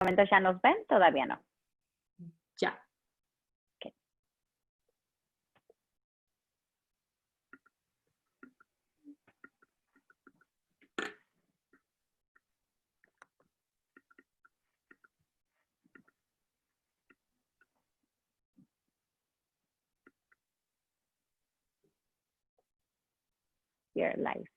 momento ya nos ven, todavía no. Ya. Okay. You're live.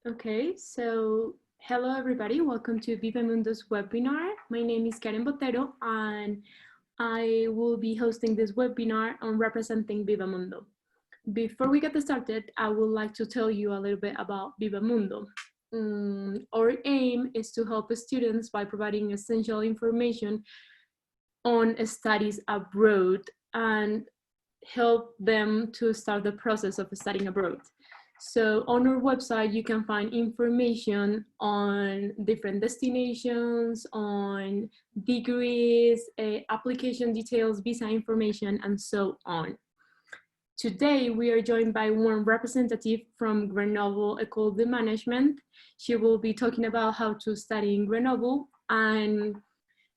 Okay, so hello everybody, welcome to Viva-Mundo's webinar. My name is Karen Botero and I will be hosting this webinar on representing Viva-Mundo. Before we get started, I would like to tell you a little bit about Viva-Mundo. Our aim is to help students by providing essential information on studies abroad and help them to start the process of studying abroad. So on our website, you can find information on different destinations, on degrees, application details, visa information, and so on. Today, we are joined by one representative from Grenoble Ecole de Management. She will be talking about how to study in Grenoble and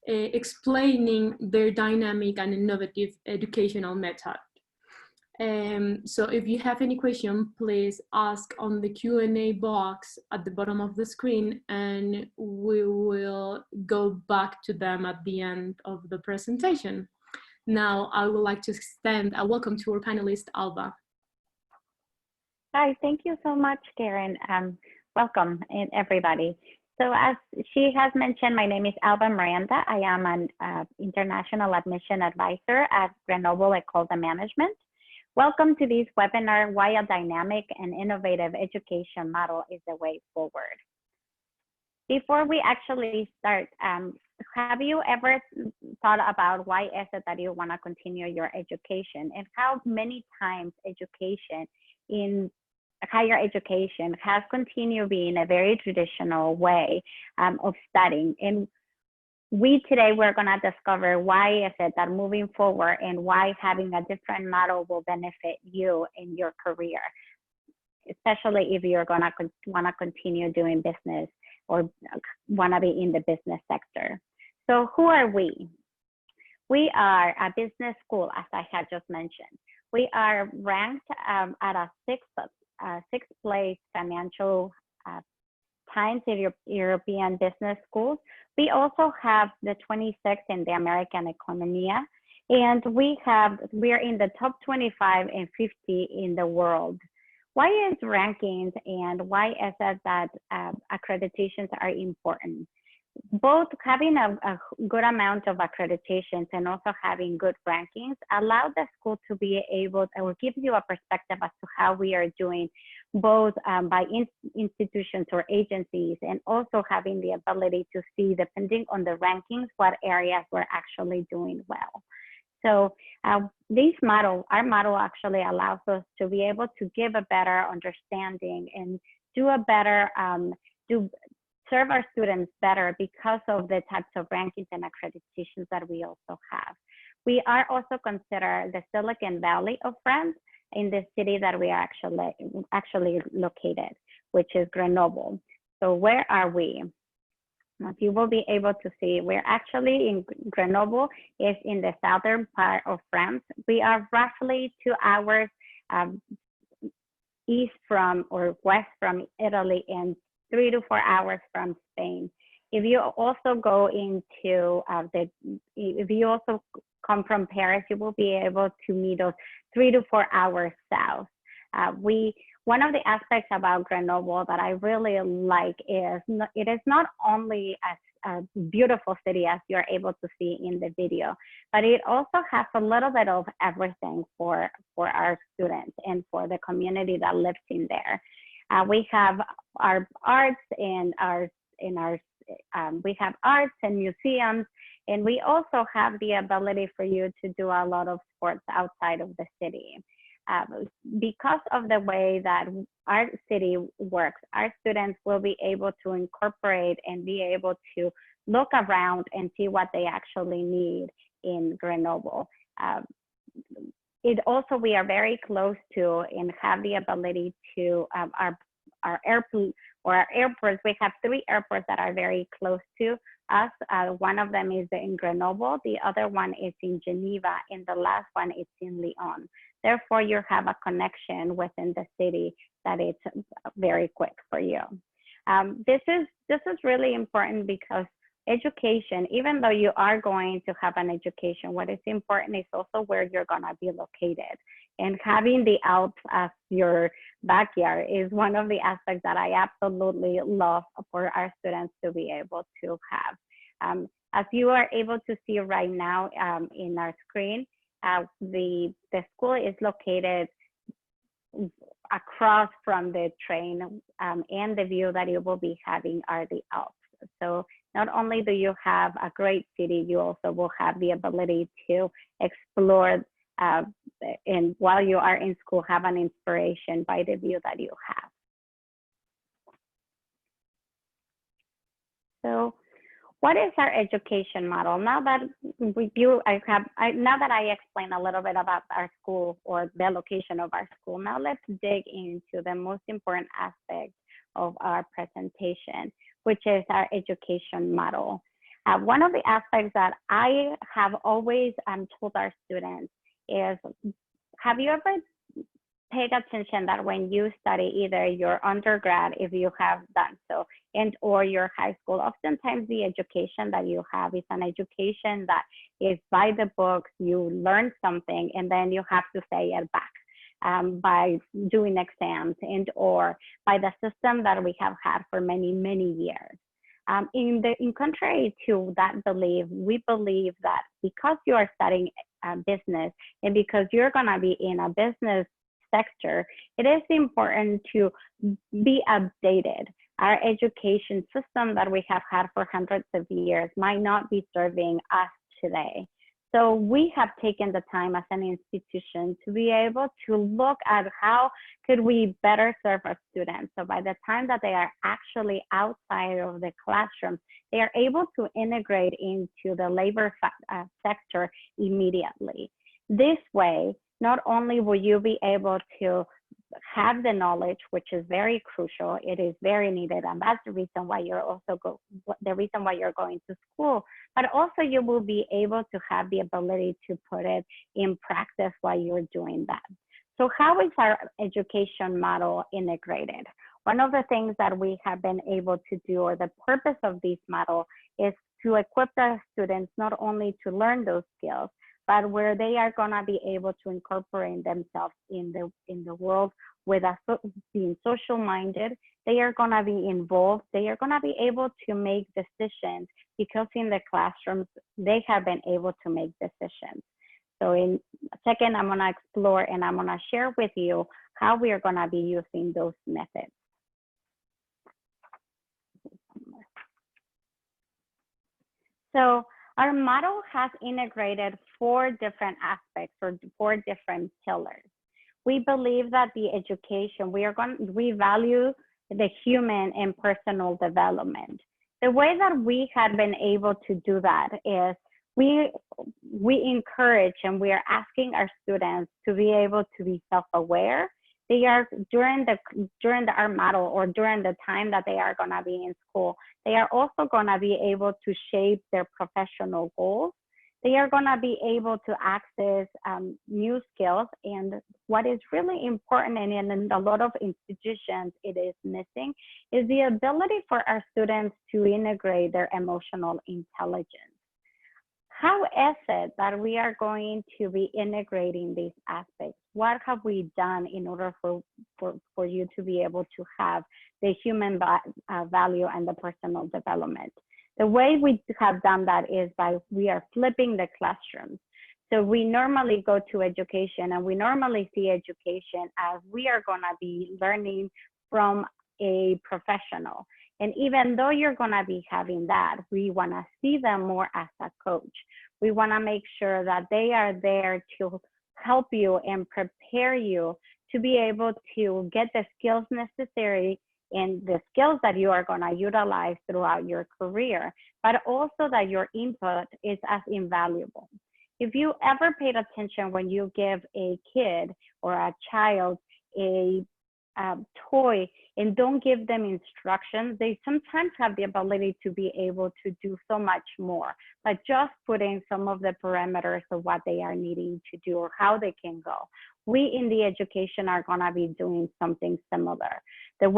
explaining their dynamic and innovative educational method. So if you have any question, please ask on the Q&A box at the bottom of the screen and we will go back to them at the end of the presentation. Now, I would like to extend a welcome to our panelist, Alba. Hi, thank you so much, Karen. Welcome, everybody. So as she has mentioned, my name is Alba Miranda. I am an international admission advisor at Grenoble Ecole de Management. Welcome to this webinar, Why a Dynamic and Innovative Education Model is the Way Forward. Before we actually start, have you ever thought about why is it that you want to continue your education and how many times education in higher education has continued being a very traditional way of studying? And today we're going to discover why is it that moving forward and why having a different model will benefit you in your career, especially if you're going to want to continue doing business or want to be in the business sector. So who are we? We are a business school, as I had just mentioned. We are ranked at a sixth place financial Times European business schools. We also have the 26th in the American economy, and we are in the top 25 and 50 in the world. Why is rankings and why is it that accreditations are important? Both having a good amount of accreditations and also having good rankings allow the school to be able to, or give you a perspective as to how we are doing, both by institutions or agencies, and also having the ability to see, depending on the rankings, what areas we're actually doing well. So our model actually allows us to be able to give a better understanding and do a better, serve our students better because of the types of rankings and accreditations that we also have. We are also considered the Silicon Valley of France in the city that we are actually located, which is Grenoble. So where are we? As you will be able to see, we're actually in Grenoble, is in the southern part of France. We are roughly 2 hours east from or west from Italy and 3 to 4 hours from Spain. If you also go into if you also come from Paris, you will be able to meet us 3 to 4 hours south. One of the aspects about Grenoble that I really like is it is not only a beautiful city as you're able to see in the video, but it also has a little bit of everything for our students and for the community that lives in there. We have our arts and we have arts and museums, and we also have the ability for you to do a lot of sports outside of the city. Because of the way that our city works, our students will be able to incorporate and be able to look around and see what they actually need in Grenoble. It also, we are very close to and have the ability to our airports. We have 3 airports that are very close to us. One of them is in Grenoble, the other one is in Geneva, and the last one is in Lyon. Therefore, you have a connection within the city that it's very quick for you. This is really important because education, even though you are going to have an education, what is important is also where you're going to be located. And having the Alps as your backyard is one of the aspects that I absolutely love for our students to be able to have. As you are able to see right now in our screen, the school is located across from the train, and the view that you will be having are the Alps. So not only do you have a great city, you also will have the ability to explore and while you are in school, have an inspiration by the view that you have. So what is our education model? Now that I explained a little bit about our school or the location of our school, now let's dig into the most important aspect of our presentation, which is our education model. One of the aspects that I have always told our students is, have you ever paid attention that when you study either your undergrad, if you have done so, and or your high school, oftentimes the education that you have is an education that is by the books, you learn something, and then you have to say it back by doing exams and or by the system that we have had for many, many years. In contrary to that belief, we believe that because you are studying business and because you're going to be in a business sector, it is important to be updated. Our education system that we have had for hundreds of years might not be serving us today. So we have taken the time as an institution to be able to look at how could we better serve our students. So by the time that they are actually outside of the classroom, they are able to integrate into the labor sector immediately. This way, not only will you be able to have the knowledge, which is very crucial, it is very needed, and that's the reason why you're going to school, but also you will be able to have the ability to put it in practice while you're doing that. So how is our education model integrated? One of the things that we have been able to do, or the purpose of this model, is to equip the students not only to learn those skills, but where they are going to be able to incorporate themselves in the world with being social minded. They are going to be involved. They are going to be able to make decisions because in the classrooms, they have been able to make decisions. So in a second, I'm going to explore and I'm going to share with you how we are going to be using those methods. So our model has integrated 4 different aspects or 4 different pillars. We believe that the education, we value the human and personal development. The way that we have been able to do that is we encourage and we are asking our students to be able to be self-aware. They are during our model or during the time that they are going to be in school, they are also going to be able to shape their professional goals. They are going to be able to access new skills. And what is really important, and in a lot of institutions it is missing, is the ability for our students to integrate their emotional intelligence. How is it that we are going to be integrating these aspects? What have we done in order for you to be able to have the human value and the personal development? The way we have done that is we are flipping the classrooms. So we normally go to education and we normally see education as we are going to be learning from a professional. And even though you're going to be having that, we want to see them more as a coach. We want to make sure that they are there to help you and prepare you to be able to get the skills necessary and the skills that you are going to utilize throughout your career, but also that your input is as invaluable. If you ever paid attention when you give a kid or a child a toy and don't give them instructions, they sometimes have the ability to be able to do so much more, but just putting some of the parameters of what they are needing to do or how they can go. We in the education are going to be doing something similar. So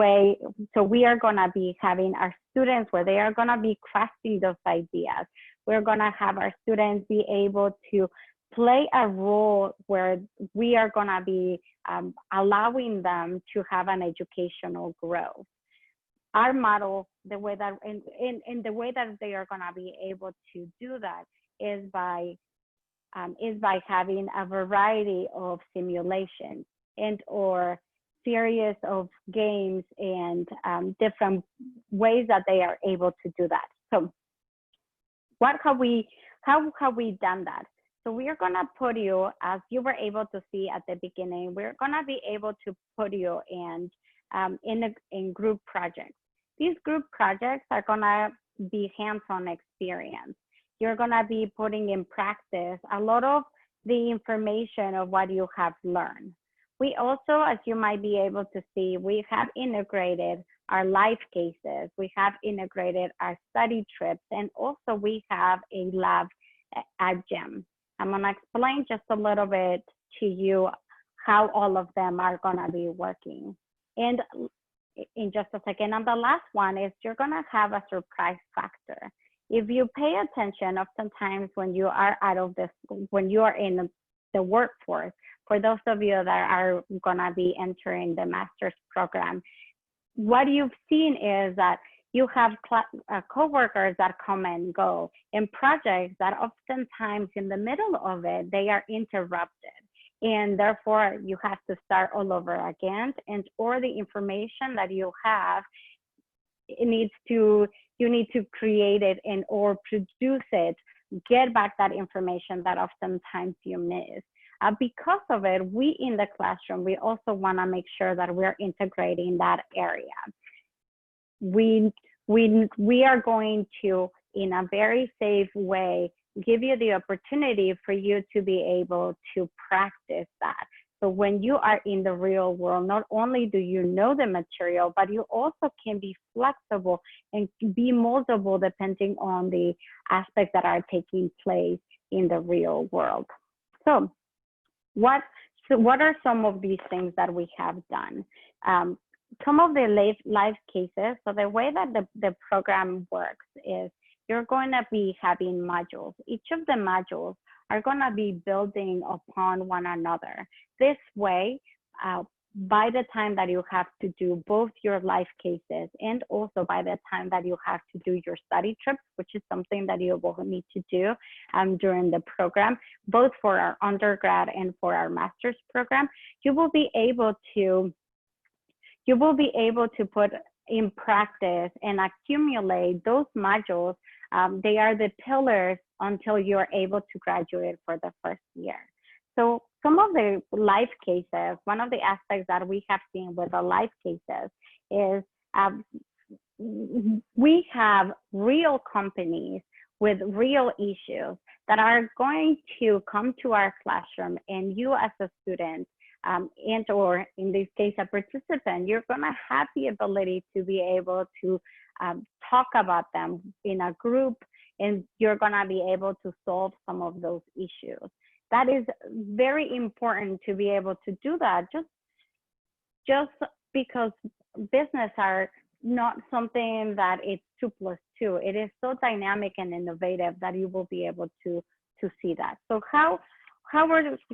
we are going to be having our students where they are going to be crafting those ideas. We're going to have our students be able to play a role where we are going to be allowing them to have an educational growth. Our model, the way that in the way that they are going to be able to do that is by having a variety of simulations and or series of games and different ways that they are able to do that. So how have we done that? So we are going to put you, as you were able to see at the beginning, we're going to be able to put you in group projects. These group projects are going to be hands-on experience. You're going to be putting in practice a lot of the information of what you have learned. We also, as you might be able to see, we have integrated our life cases. We have integrated our study trips, and also we have a lab at GEM. I'm going to explain just a little bit to you how all of them are going to be working. And in just a second, and the last one is you're going to have a surprise factor. If you pay attention, oftentimes when you are when you are in the workforce, for those of you that are going to be entering the master's program, what you've seen is that you have coworkers that come and go, and projects that oftentimes in the middle of it, they are interrupted. And therefore you have to start all over again, and or the information that you have, you need to create it and or produce it, get back that information that oftentimes you miss. Because of it, we in the classroom, we also want to make sure that we're integrating that area. We are going to, in a very safe way, give you the opportunity for you to be able to practice that. So when you are in the real world, not only do you know the material, but you also can be flexible and be moldable depending on the aspects that are taking place in the real world. So what are some of these things that we have done? Some of the life cases, so the way that the program works is you're going to be having modules. Each of the modules are going to be building upon one another. This way, by the time that you have to do both your life cases and also by the time that you have to do your study trips, which is something that you will need to do during the program, both for our undergrad and for our master's program, you will be able to put in practice and accumulate those modules. They are the pillars until you're able to graduate for the first year. So some of the life cases, one of the aspects that we have seen with the life cases is we have real companies with real issues that are going to come to our classroom, and you as a student and or in this case a participant, you're going to have the ability to be able to talk about them in a group, and you're going to be able to solve some of those issues. That is very important to be able to do that, just because business are not something that it's 2 plus 2. It is so dynamic and innovative that you will be able to see that. So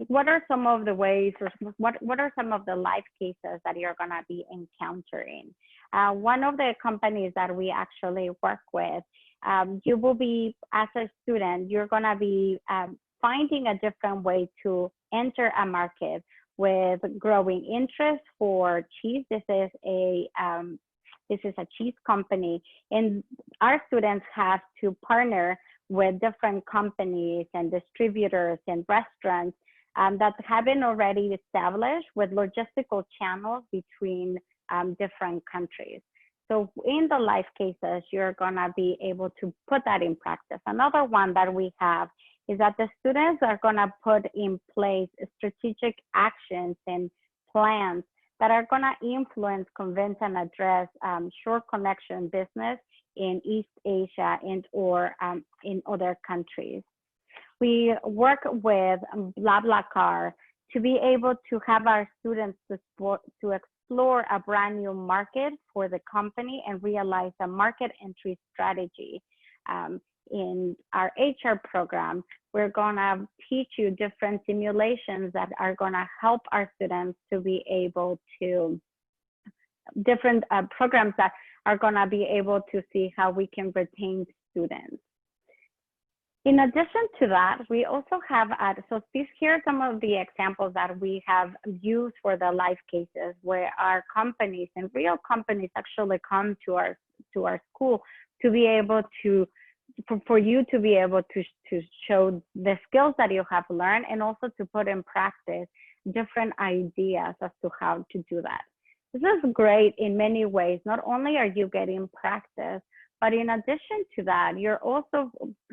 what are some of the ways, or what are some of the life cases that you're going to be encountering? One of the companies that we actually work with, you will be, as a student, you're going to be finding a different way to enter a market with growing interest for cheese. This is a cheese company, and our students have to partner with different companies and distributors and restaurants that have been already established with logistical channels between different countries. So in the life cases, you're gonna be able to put that in practice. Another one that we have is that the students are gonna put in place strategic actions and plans that are gonna influence, convince, and address short connection business in East Asia and or in other countries. We work with BlaBlaCar to be able to have our students to explore a brand new market for the company and realize a market entry strategy. In our HR program, we're gonna teach you different simulations that are gonna help our students to be able to, different programs that are gonna be able to see how we can retain students. In addition to that, we also have, so here are some of the examples that we have used for the life cases where our companies and real companies actually come to our school to be able to, for you to be able to show the skills that you have learned and also to put in practice different ideas as to how to do that. This is great in many ways. Not only are you getting practice, but in addition to that, you're also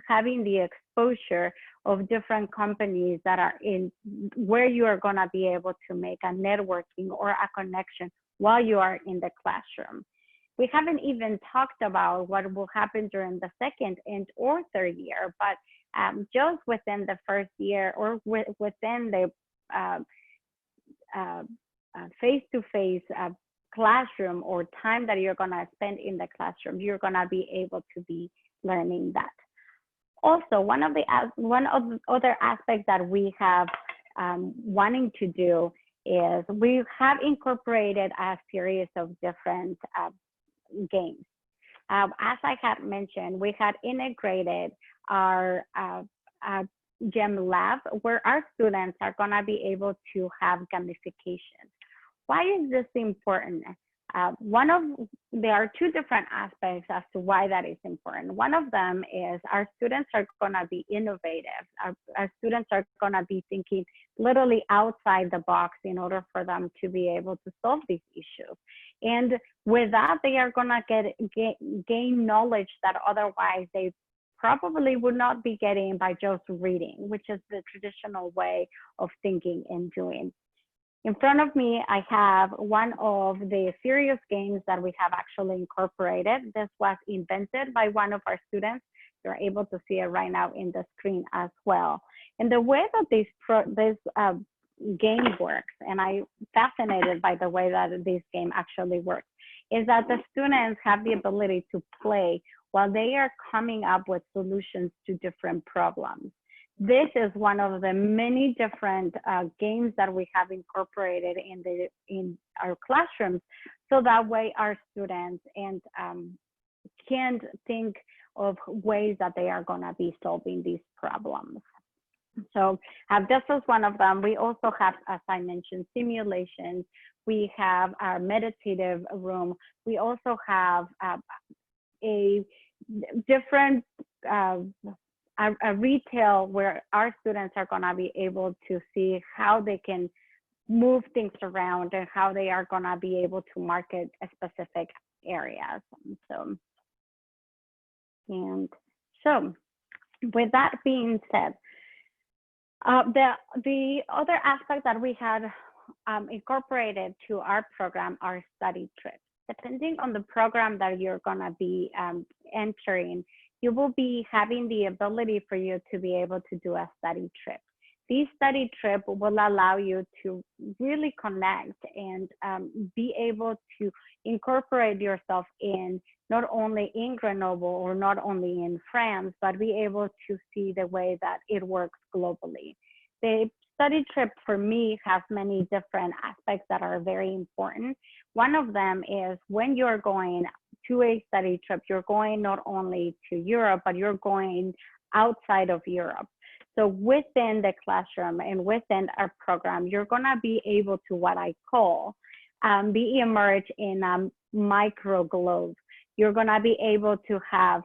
having the exposure of different companies that are in where you are going to be able to make a networking or a connection while you are in the classroom. We haven't even talked about what will happen during the second and or third year, but just within the first year or within the face-to-face classroom or time that you're going to spend in the classroom, you're going to be able to be learning that. Also, one of the other aspects that we have wanting to do is we have incorporated a series of different games. As I had mentioned, we had integrated our gem lab where our students are going to be able to have gamification. Why is this important? There are two different aspects as to why that is important. One of them is our students are going to be innovative. Our students are going to be thinking literally outside the box in order for them to be able to solve these issues. And with that, they are going to gain knowledge that otherwise they probably would not be getting by just reading, which is the traditional way of thinking and doing. In front of me, I have one of the serious games that we have actually incorporated. This was invented by one of our students. You're able to see it right now in the screen as well. And the way that this game works, and I'm fascinated by the way that this game actually works, is that the students have the ability to play while they are coming up with solutions to different problems. This is one of the many different games that we have incorporated in our classrooms, so that way our students can think of ways that they are going to be solving these problems. So this is one of them. We also have, as I mentioned, simulations. We have our meditative room. We also have a different a retail where our students are going to be able to see how they can move things around and how they are going to be able to market a specific areas. So With that being said, the other aspect that we had incorporated to our program are study trips. Depending on the program that you're gonna be entering, you will be having the ability for you to be able to do a study trip. These study trip will allow you to really connect and be able to incorporate yourself in not only in Grenoble or not only in France, but be able to see the way that it works globally. The study trip for me has many different aspects that are very important. One of them is when you're going to a study trip, you're going not only to Europe, but you're going outside of Europe. So within the classroom and within our program, you're gonna be able to what I call be immersed in a micro globe. You're gonna be able to have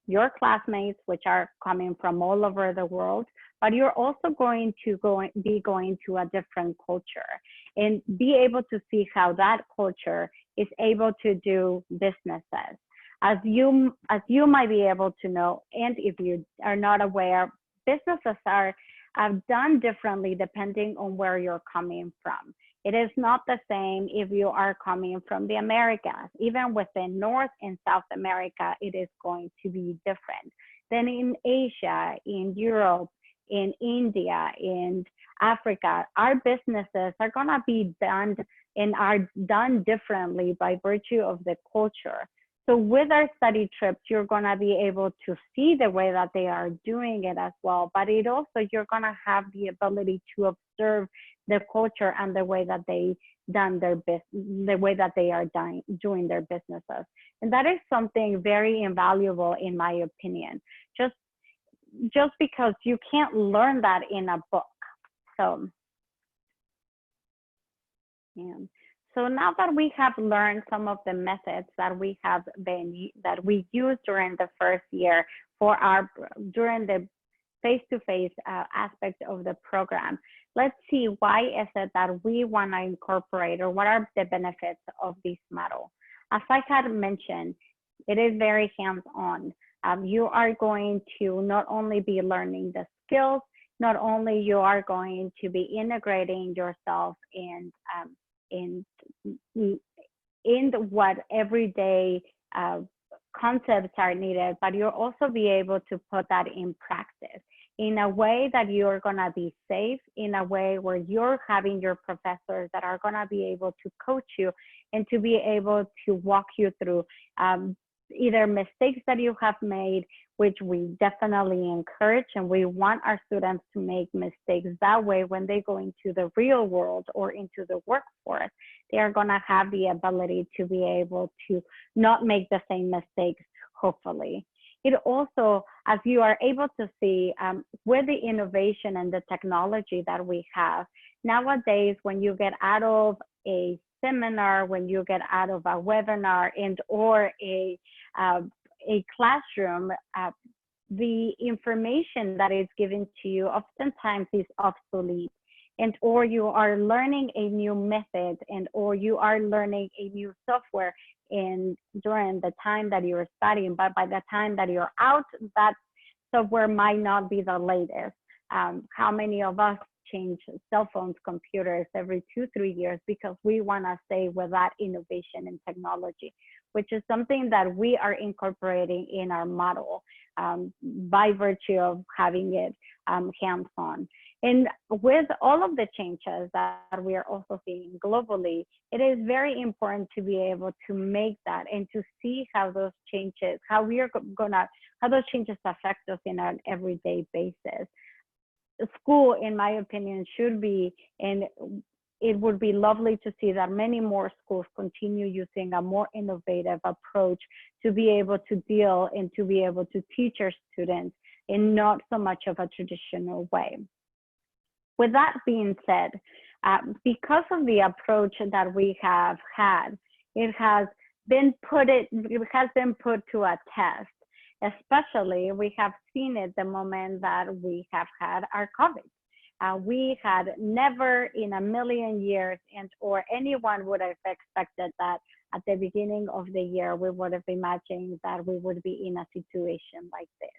your classmates, which are coming from all over the world, but you're also going to be going to a different culture and be able to see how that culture is able to do businesses. As you might be able to know, and if you are not aware, businesses are done differently depending on where you're coming from. It is not the same if you are coming from the Americas. Even within North and South America, it is going to be different. Then in Asia, in Europe, in India, in Africa, our businesses are gonna be done and are done differently by virtue of the culture. So with our study trips, you're gonna be able to see the way that they are doing it as well, but it also, you're gonna have the ability to observe the culture and the way that they done their business, the way that they are doing their businesses. And that is something very invaluable in my opinion, just because you can't learn that in a book. So, yeah. So now that we have learned some of the methods that we use during the first year for during the face-to-face aspect of the program, let's see why is it that we want to incorporate, or what are the benefits of this model. As I had mentioned, it is very hands-on. You are going to not only be learning the skills, not only you are going to be integrating yourself in what everyday concepts are needed, but you'll also be able to put that in practice in a way that you're gonna be safe, in a way where you're having your professors that are gonna be able to coach you and to be able to walk you through either mistakes that you have made, which we definitely encourage, and we want our students to make mistakes. That way, when they go into the real world or into the workforce, they are gonna have the ability to be able to not make the same mistakes, hopefully. It also, as you are able to see with the innovation and the technology that we have, nowadays, when you get out of a seminar, when you get out of a webinar and or a classroom, the information that is given to you oftentimes is obsolete, and or you are learning a new method, and or you are learning a new software during the time that you're studying, but by the time that you're out, that software might not be the latest. How many of us change cell phones, computers every 2-3 years because we want to stay with that innovation and technology, which is something that we are incorporating in our model by virtue of having it hands-on. And with all of the changes that we are also seeing globally, it is very important to be able to make that and to see how those changes, how those changes affect us in an everyday basis. School, in my opinion, should be, and it would be lovely to see that many more schools continue using a more innovative approach to be able to deal and to be able to teach our students in not so much of a traditional way. With that being said, because of the approach that we have had, it has been put to a test. Especially, we have seen it the moment that we have had our COVID. We had never in a million years, and or anyone would have expected that at the beginning of the year we would have imagined that we would be in a situation like this.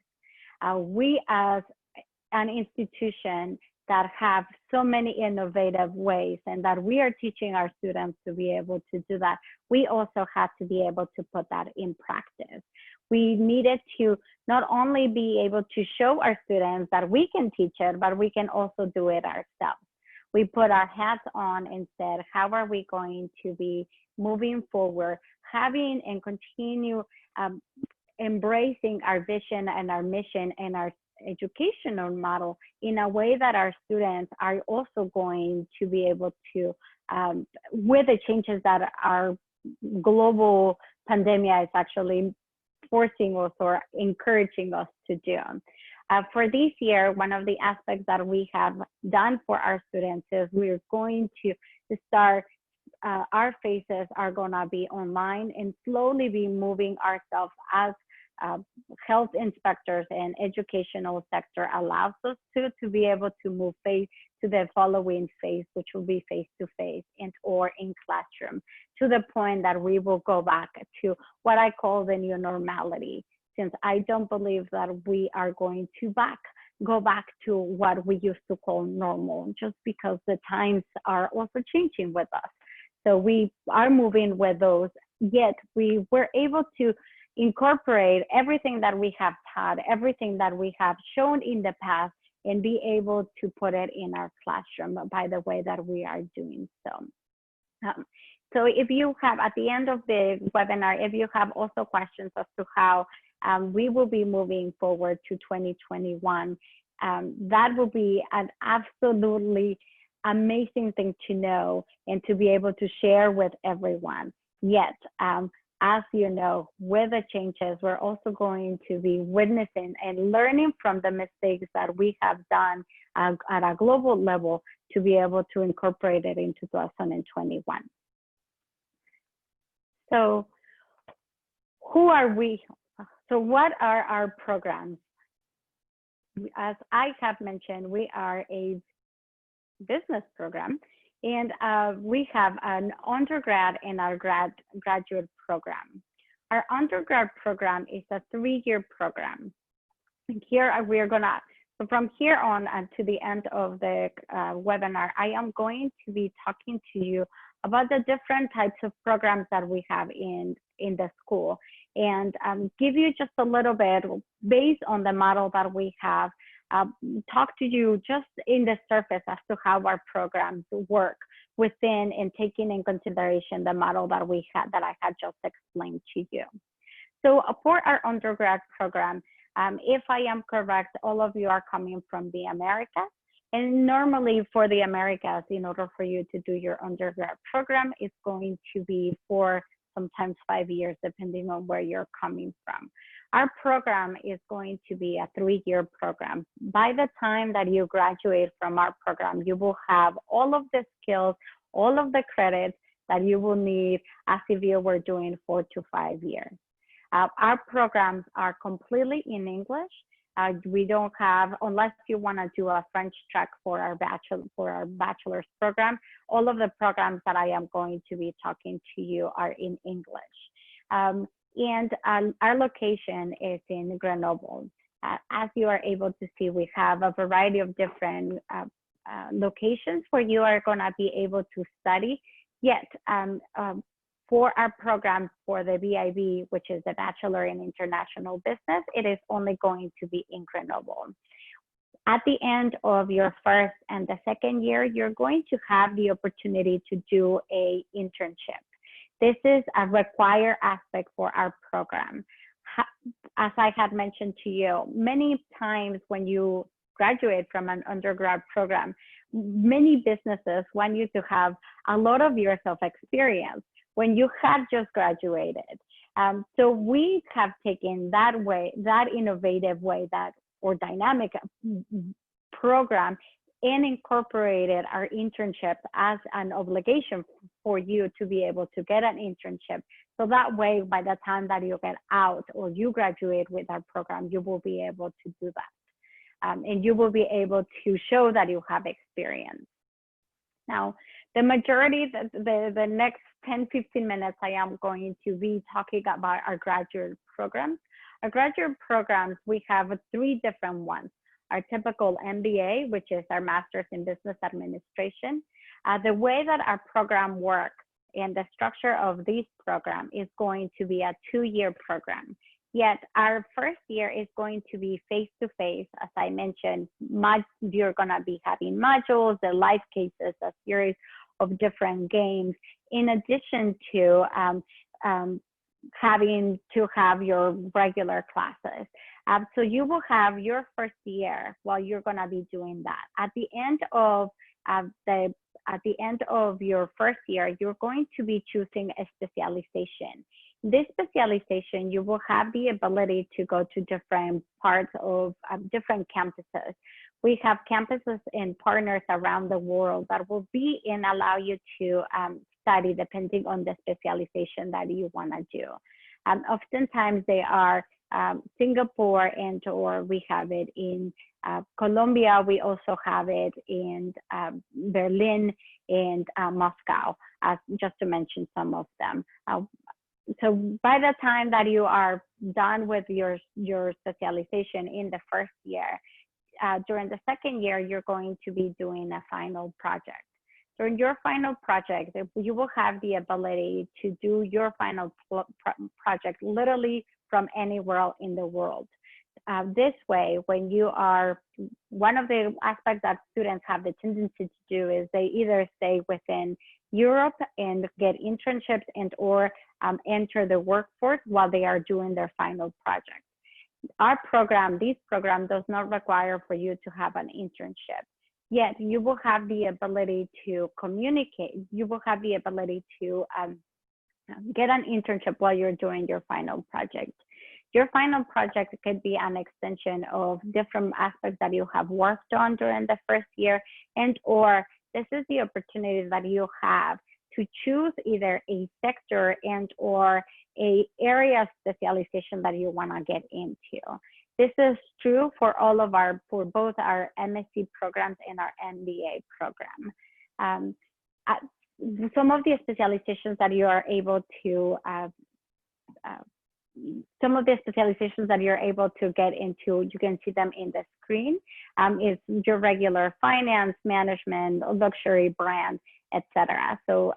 We as an institution that have so many innovative ways and that we are teaching our students to be able to do that, we also have to be able to put that in practice. We needed to not only be able to show our students that we can teach it, but we can also do it ourselves. We put our hats on and said, how are we going to be moving forward, having and continue embracing our vision and our mission and our educational model in a way that our students are also going to be able to, with the changes that our global pandemic is actually forcing us or encouraging us to do. For this year, one of the aspects that we have done for our students is we're going to start, our faces are gonna be online and slowly be moving ourselves as health inspectors and educational sector allows us to be able to move face to the following phase, which will be face-to-face and or in classroom, to the point that we will go back to what I call the new normality, since I don't believe that we are going to go back to what we used to call normal, just because the times are also changing with us. So we are moving with those, yet we were able to incorporate everything that we have taught, everything that we have shown in the past, and be able to put it in our classroom by the way that we are doing so. So if you have, at the end of the webinar, if you have also questions as to how we will be moving forward to 2021, that will be an absolutely amazing thing to know and to be able to share with everyone. Yet, as you know, with the changes, we're also going to be witnessing and learning from the mistakes that we have done at a global level to be able to incorporate it into 2021. So who are we? So what are our programs? As I have mentioned, we are a business program, and we have an undergrad and our graduate program. Our undergrad program is a 3-year program. And here we're gonna, so from here on to the end of the webinar, I am going to be talking to you about the different types of programs that we have in the school, and give you just a little bit based on the model that we have, talk to you just in the surface as to how our programs work within and taking in consideration the model that we had, that I had just explained to you. So for our undergrad program, if I am correct, all of you are coming from the Americas. And normally for the Americas, in order for you to do your undergrad program, it's going to be for sometimes 5 years, depending on where you're coming from. Our program is going to be a 3-year program. By the time that you graduate from our program, you will have all of the skills, all of the credits that you will need as if you were doing 4 to 5 years. Our programs are completely in English. We don't have, unless you want to do a French track for our bachelor's program, all of the programs that I am going to be talking to you are in English. And our location is in Grenoble. As you are able to see, we have a variety of different locations where you are going to be able to study. Yet, for our program for the BIB, which is the Bachelor in International Business, it is only going to be in Grenoble. At the end of your first and the second year, you're going to have the opportunity to do an internship. This is a required aspect for our program. As I had mentioned to you, many times when you graduate from an undergrad program, many businesses want you to have a lot of years of experience when you had just graduated. So we have taken that way, that innovative way, that or dynamic program, and incorporated our internship as an obligation for you to be able to get an internship. So that way, by the time that you get out or you graduate with our program, you will be able to do that. And you will be able to show that you have experience. Now, the majority, the next 10, 15 minutes, I am going to be talking about our graduate program. Our graduate programs, we have three different ones. Our typical MBA, which is our Master's in Business Administration. The way that our program works and the structure of this program is going to be a 2-year program. Yet our first year is going to be face-to-face. As I mentioned, you're gonna be having modules, the live cases, a series of different games, in addition to having to have your regular classes. So you will have your first year while you're gonna be doing that. At the end of your first year, you're going to be choosing a specialization. This specialization, you will have the ability to go to different parts of different campuses. We have campuses and partners around the world that will be and allow you to study depending on the specialization that you want to do. Oftentimes they are Singapore, and or we have it in Colombia. We also have it in Berlin and Moscow, just to mention some of them. So by the time that you are done with your specialization in the first year, during the second year, you're going to be doing a final project. During your final project, you will have the ability to do your final project literally from anywhere in the world. This way, when you are, one of the aspects that students have the tendency to do is they either stay within Europe and get internships and or enter the workforce while they are doing their final project. Our program, this program does not require for you to have an internship. Yet you will have the ability to communicate. You will have the ability to get an internship while you're doing your final project. Your final project could be an extension of different aspects that you have worked on during the first year, and or this is the opportunity that you have to choose either a sector and or a area of specialization that you want to get into. This is true for all of for both our MSc programs and our MBA program. Some of the specializations that you are able to get into, you can see them in the screen, is your regular finance, management, luxury brand, etc. So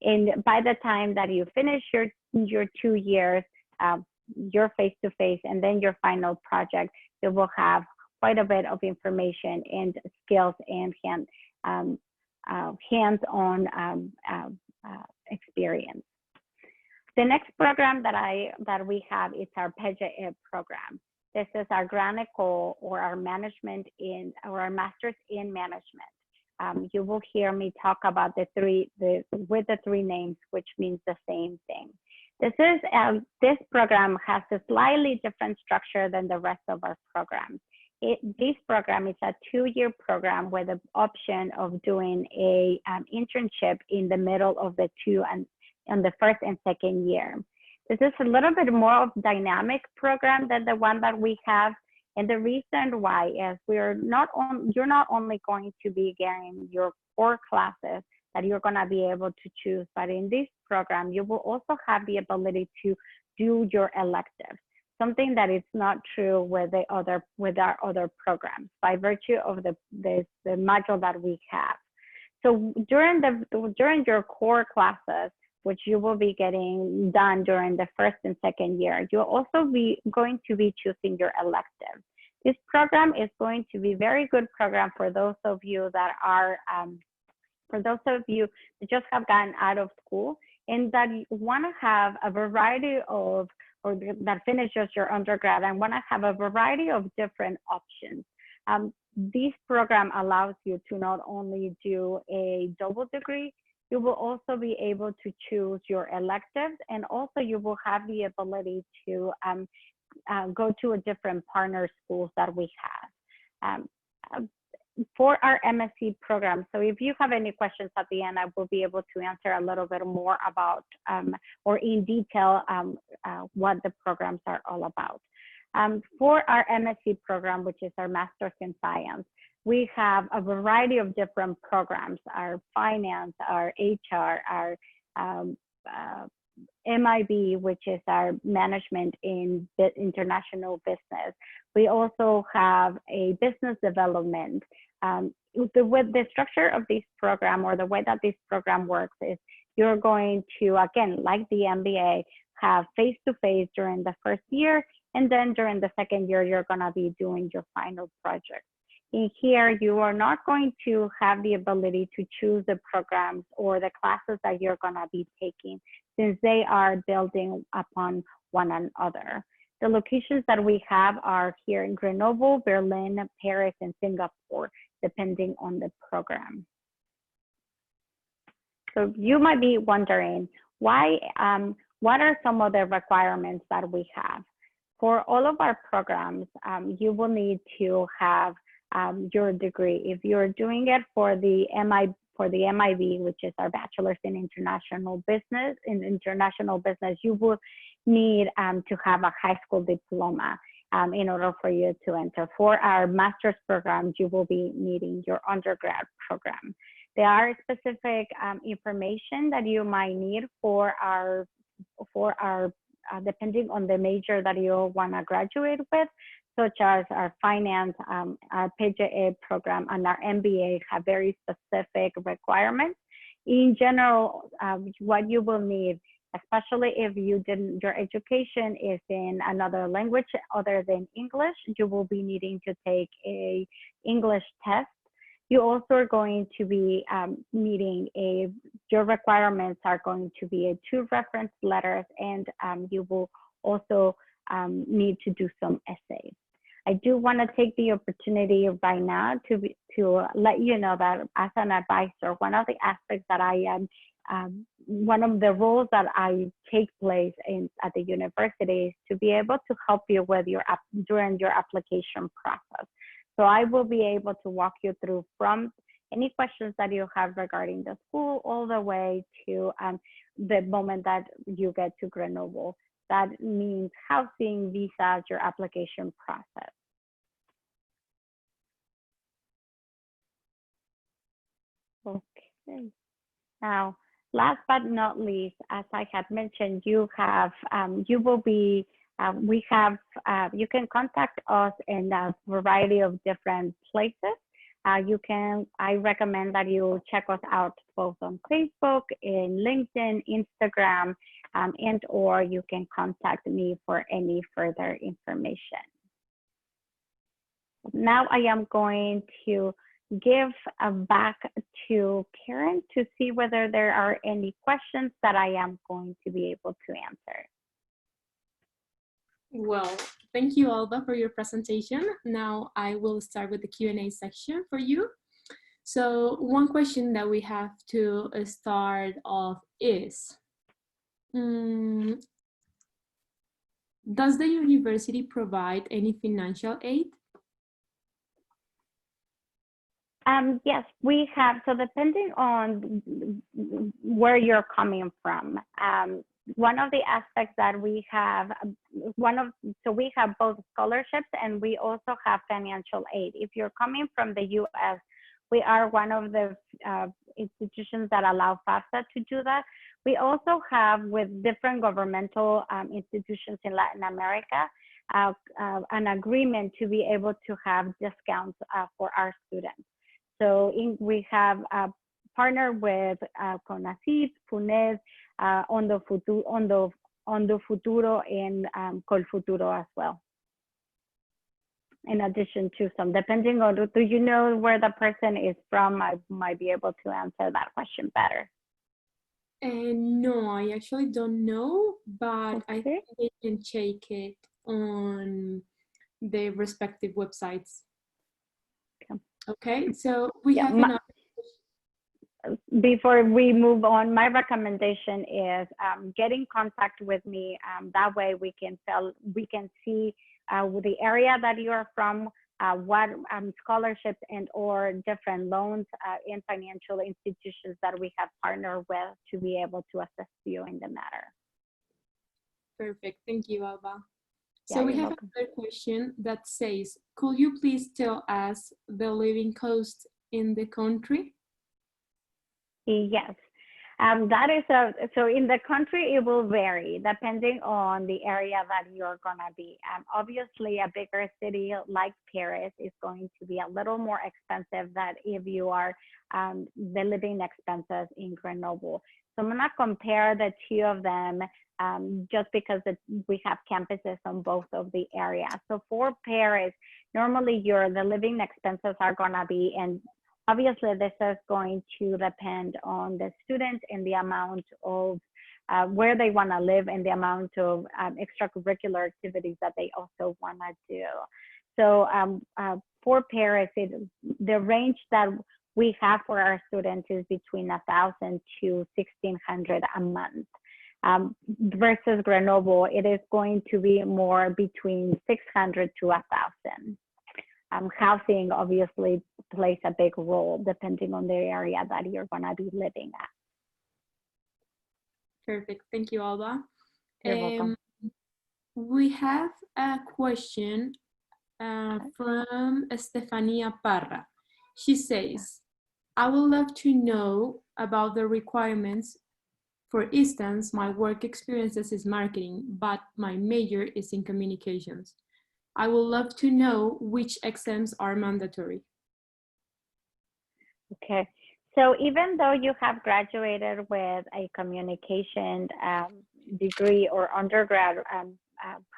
and by the time that you finish your 2 years, your face-to-face and then your final project, you will have quite a bit of information and skills and hands-on experience. The next program that we have is our PEDGA program. This is our Grenoble Ecole, or our our Master's in Management. You will hear me talk about the three names, which means the same thing. This program has a slightly different structure than the rest of our programs. This program is a 2-year program with the option of doing a internship in the middle of the on the first and second year. This is a little bit more of a dynamic program than the one that we have. And the reason why is you're not only going to be getting your core classes that you're going to be able to choose, but in this program, you will also have the ability to do your electives, something that is not true with our other programs by virtue of the module that we have. So during your core classes, which you will be getting done during the first and second year, you'll also be going to be choosing your elective. This program is going to be a very good program for those of you that are, for those of you that just have gotten out of school and that want to have a variety of, or that finishes your undergrad and want to have a variety of different options. This program allows you to not only do a double degree, you will also be able to choose your electives, and also you will have the ability to go to a different partner schools that we have. For our MSc program, so if you have any questions at the end, I will be able to answer a little bit more about or in detail what the programs are all about. For our MSc program, which is our Master's in Science, we have a variety of different programs, our finance, our HR, our MIB, which is our management in international business. We also have a business development. With the structure of this program, or the way that this program works, is you're going to, again, like the MBA, have face-to-face during the first year, and then during the second year, you're going to be doing your final project. In here, you are not going to have the ability to choose the programs or the classes that you're going to be taking, since they are building upon one another. The locations that we have are here in Grenoble, Berlin, Paris, and Singapore, depending on the program. So you might be wondering, why, what are some of the requirements that we have? For all of our programs, you will need to have your degree. If you're doing it for the MIB, which is our Bachelor's in International Business, you will need to have a high school diploma in order for you to enter. For our master's programs, you will be needing your undergrad program. There are specific information that you might need for our depending on the major that you want to graduate with, such as our finance, our PJA program, and our MBA have very specific requirements. In general, what you will need, especially if your education is in another language other than English, you will be needing to take a English test. You also are going to be needing your requirements are going to be 2 reference letters, and you will also need to do some essays. I do want to take the opportunity right now to let you know that as an advisor, one of the aspects that I am, one of the roles that I take place at the university is to be able to help you with during your application process. So I will be able to walk you through from any questions that you have regarding the school all the way to the moment that you get to Grenoble. That means housing, visas, your application process. Okay. Now, last but not least, as I had mentioned, you will be you can contact us in a variety of different places. I recommend that you check us out both on Facebook, in LinkedIn, Instagram, and or you can contact me for any further information. Now I am going to give back to Karen to see whether there are any questions that I am going to be able to answer. Well, thank you, Alba, for your presentation. Now I will start with the Q&A section for you. So one question that we have to start off is, does the university provide any financial aid? Yes, we have. So depending on where you're coming from, one of the aspects that we have, so we have both scholarships and we also have financial aid. If you're coming from the U.S., we are one of the institutions that allow FAFSA to do that. We also have, with different governmental institutions in Latin America, an agreement to be able to have discounts for our students. So we have partnered with CONACYT, FUNED, Ondo Futuro, and Colfuturo as well. In addition to some, depending on, do you know where the person is from? I might be able to answer that question better. No, I actually don't know, but Okay. I think they can check it on the respective websites. Okay, so we have another. Before we move on, my recommendation is get in contact with me. That way we can see the area that you are from, what scholarships and or different loans in financial institutions that we have partnered with to be able to assist you in the matter. Perfect, thank you, Alba. Yeah, so we have welcome. another question that says, could you please tell us the living cost in the country? Yes. That is so in the country, it will vary depending on the area that you're gonna be. Obviously, a bigger city like Paris is going to be a little more expensive than if you are the living expenses in Grenoble. So I'm gonna compare the two of them just because we have campuses on both of the areas. So for Paris, normally the living expenses are gonna be, and obviously, this is going to depend on the student and the amount of where they want to live and the amount of extracurricular activities that they also want to do. So for Paris, the range that we have for our students is between 1,000 to 1,600 a month. Versus Grenoble, it is going to be more between 600 to 1,000. Housing obviously plays a big role depending on the area that you're going to be living at. Perfect. Thank you, Alba. You're welcome. We have a question from Estefania Parra. She says, I would love to know about the requirements. For instance, my work experiences is marketing, but my major is in communications. I would love to know which exams are mandatory. Okay, so even though you have graduated with a communication degree or undergrad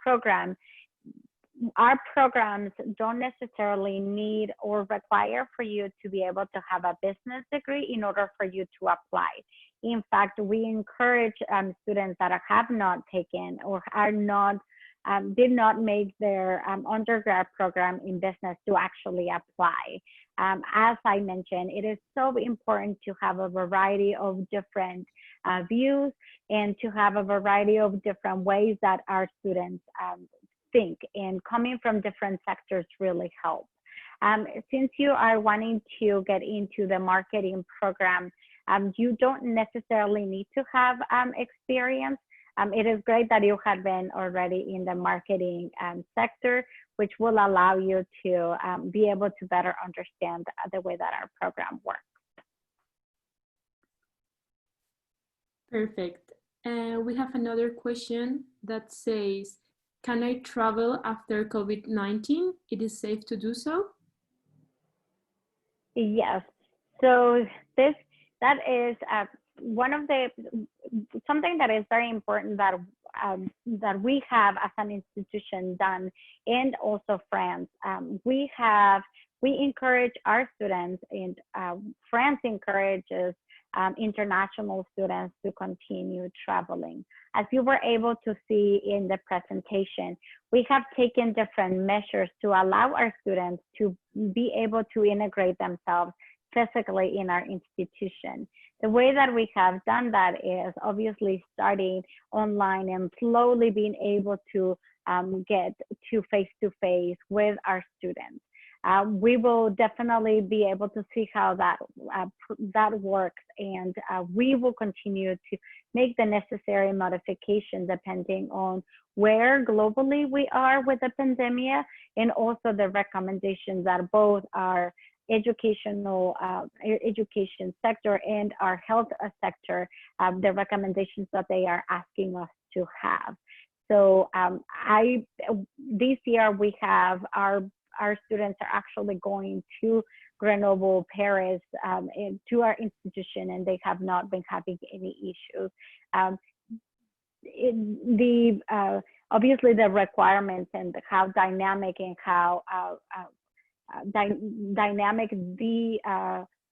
program, our programs don't necessarily need or require for you to be able to have a business degree in order for you to apply. In fact, we encourage students that have not taken or are not did not make their undergrad program in business to actually apply. As I mentioned, it is so important to have a variety of different views and to have a variety of different ways that our students think, and coming from different sectors really helps. Since you are wanting to get into the marketing program, you don't necessarily need to have experience. It is great that you have been already in the marketing sector, which will allow you to be able to better understand the way that our program works. Perfect. We have another question that says, can I travel after COVID-19? It is safe to do so? Yes. So that is one of the something that is very important that that we have as an institution done, and also France. We encourage our students, and France encourages international students to continue traveling. As you were able to see in the presentation, we have taken different measures to allow our students to be able to integrate themselves physically in our institution. The way that we have done that is obviously starting online and slowly being able to get to face-to-face with our students. We will definitely be able to see how that works, and we will continue to make the necessary modification depending on where globally we are with the pandemic, and also the recommendations that both our education sector and our health sector, the recommendations that they are asking us to have. So this year we have our students are actually going to Grenoble, Paris, and to our institution, and they have not been having any issues. Obviously the requirements and how dynamic and how dynamic the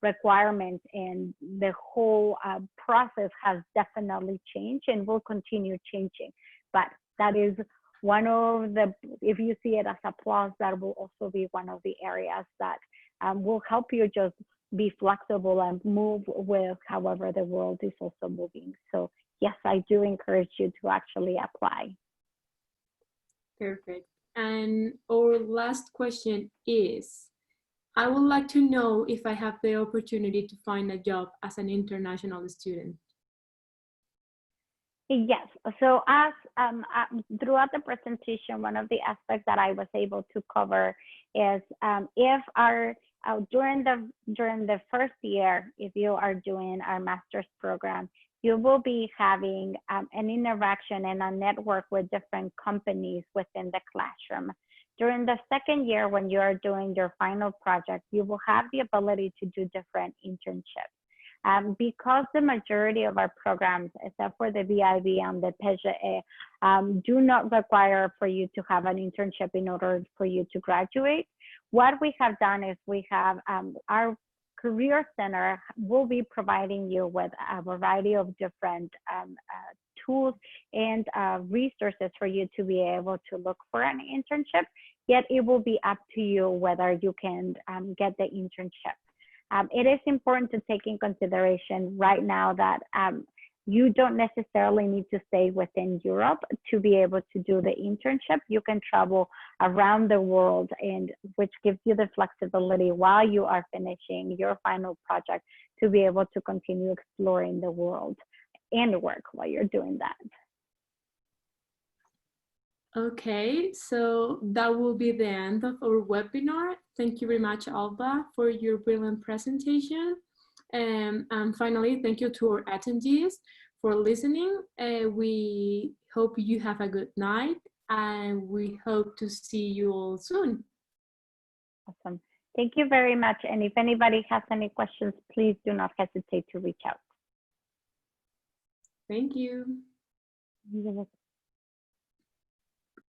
requirements and the whole process has definitely changed and will continue changing. But that is one of the, if you see it as a plus, that will also be one of the areas that will help you just be flexible and move with however the world is also moving. So yes, I do encourage you to actually apply. Perfect. And our last question is, I would like to know if I have the opportunity to find a job as an international student. Yes, so as throughout the presentation, one of the aspects that I was able to cover is if our during the first year, if you are doing our master's program, you will be having an interaction and a network with different companies within the classroom. During the second year, when you are doing your final project, you will have the ability to do different internships. Because the majority of our programs, except for the VIB and the PGE, do not require for you to have an internship in order for you to graduate, what we have done is we have our Career Center will be providing you with a variety of different tools and resources for you to be able to look for an internship, yet it will be up to you whether you can get the internship. It is important to take in consideration right now that you don't necessarily need to stay within Europe to be able to do the internship. You can travel around the world, and which gives you the flexibility while you are finishing your final project to be able to continue exploring the world and work while you're doing that. Okay, so that will be the end of our webinar. Thank you very much, Alba, for your brilliant presentation. And finally, thank you to our attendees for listening. We hope you have a good night, and we hope to see you all soon. Awesome. Thank you very much. And if anybody has any questions, please do not hesitate to reach out. Thank you. You're welcome.